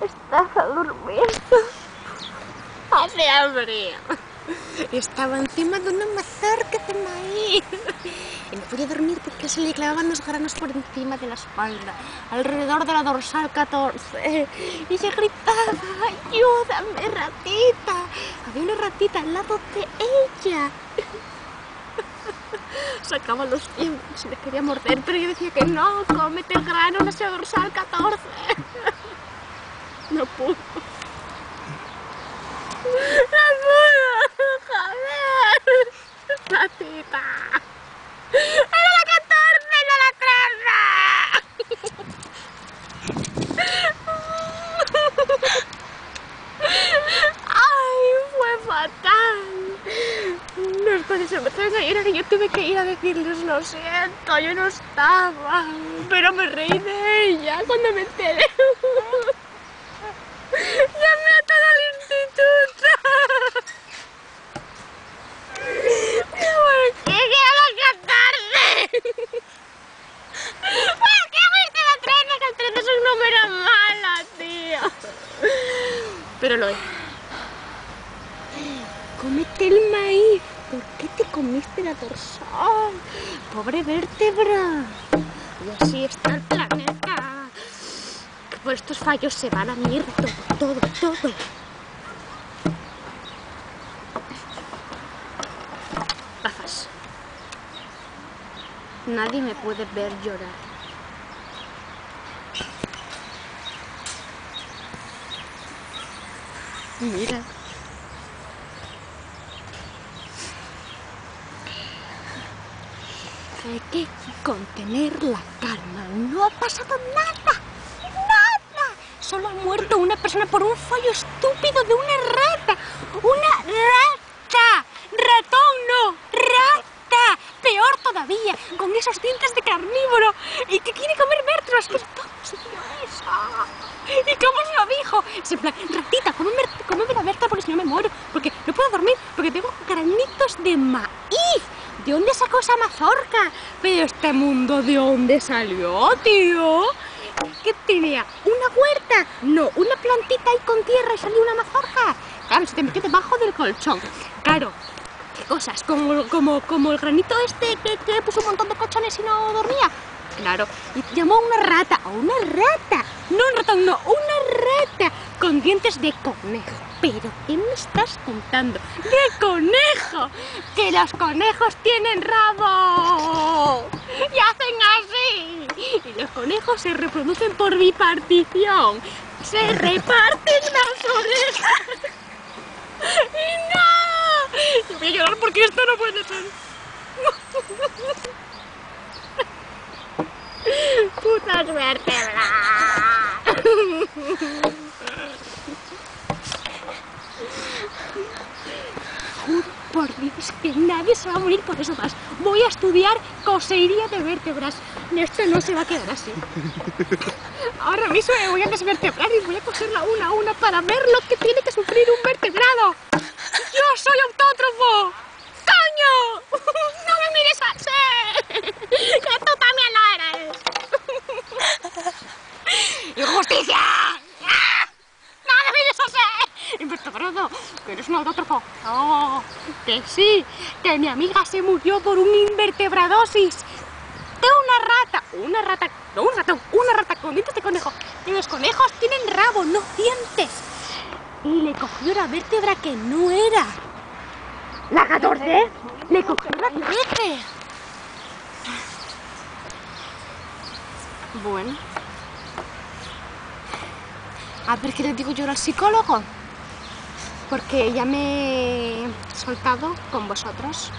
Estaba durmiendo. Hacía frío. Estaba encima de una mazorca de maíz. Y no podía dormir porque se le clavaban los granos por encima de la espalda, alrededor de la dorsal 14. Y se gritaba: ¡ayúdame, ratita! Había una ratita al lado de ella. Sacaba los dientes y le quería morder, pero yo decía que no, cómete el grano en esa dorsal 14. No pudo. ¡No pudo! ¡Joder! ¡Ratita! ¡Era la 14, no la 13! ¡Ay, fue fatal! Después se empezó a reír y yo tuve que ir a decirles: lo siento, yo no estaba. Pero me reí de ella cuando me enteré. Llamé a todo el instituto. ¿Por qué quedaba 14? ¿Por qué fuiste a 13? Que el 13 es un número malo, tío. Pero lo es. Cómete el maíz. ¿Por qué te comiste la dorsal? Pobre vértebra. Y así está el planeta. Que por estos fallos se va a la mierda todo. Gafas. Nadie me puede ver llorar. Mira. Hay que contener la calma. No ha pasado nada. ¡Nada! Solo ha muerto una persona por un fallo estúpido de una rata. ¡Una rata! ¡Ratón no! ¡Rata! Peor todavía, con esos dientes de carnívoro y que quiere comer vértebras. Pero ¿cómo se dio eso? ¿Y cómo se lo dijo? Es en plan: ratita, cómeme la vértebra porque si no me muero. Porque no puedo dormir, porque tengo granitos de maíz. ¿De dónde sacó esa mazorca? Pero este mundo, ¿de dónde salió, tío? ¿Qué tenía? ¿Una huerta? No, una plantita ahí con tierra y salió una mazorca. Claro, se te metió debajo del colchón. Claro, qué cosas, como el granito este que puso un montón de colchones y no dormía. Claro, y llamó a una rata, no un ratón, no, una rata con dientes de conejo. ¿Pero qué me estás contando? ¡De conejo! ¡Que los conejos tienen rabo! ¡Y hacen así! Y los conejos se reproducen por bipartición. ¡Se reparten las orejas! ¡Y no! Yo voy a llorar porque esto no puede ser. ¡Putas vértebras! Juro por Dios que nadie se va a morir por eso más. Voy a estudiar cosería de vértebras. Esto no se va a quedar así. Ahora mismo me voy a desvertebrar y voy a coserla una a una para ver lo que tiene que sufrir un vertebrado. ¡Yo soy autótrofo! ¡Coño! ¡No me mires así! ¡Que tú también lo eres! ¡Injusticia! ¡No me mires así! ¡Invertebrado! ¡Que eres un autótrofo! ¡Oh! ¡Que sí! ¡Que mi amiga se murió por una invertebradosis! ¡De una rata! No, un ratón, una rata con dientes de conejo. Y los conejos tienen rabo, no dientes. Y le cogió la vértebra que no era. ¿La 14? Le cogió la 13. Bueno. A ver qué le digo yo al psicólogo. Porque ya me he soltado con vosotros.